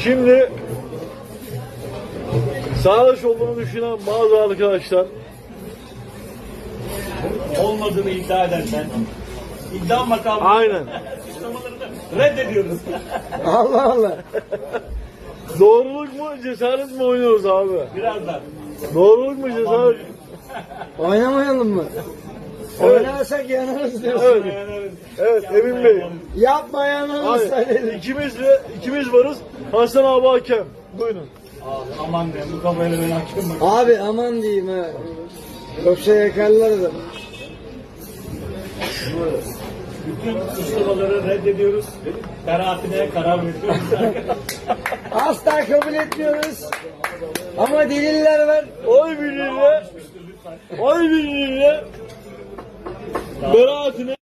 Şimdi sarhoş olduğunu düşünen bazı arkadaşlar Olmadığını iddia edersen iddia makamı aynen reddediyoruz. Allah Allah. doğruluk mu cesaret mi oynuyoruz abi? Birazdan. Doğruluk mu cesaret? Oynamayalım mı? Evet. Oynarsak yanarız diyorsun. Evet. Evet Emin Bey. Yapma yanarız Hayır, söyledim. ikimiz varız. Hasan abi hakem. Buyurun. Aman be bu kafayla beni açtım bak. Abi aman diyeyim ha. Yoksa yakarlar da. Bütün suçlamaları reddediyoruz. Beraatine karar veriyoruz. Asla kabul etmiyoruz. Ama deliller var. Oy birliğiyle beraatine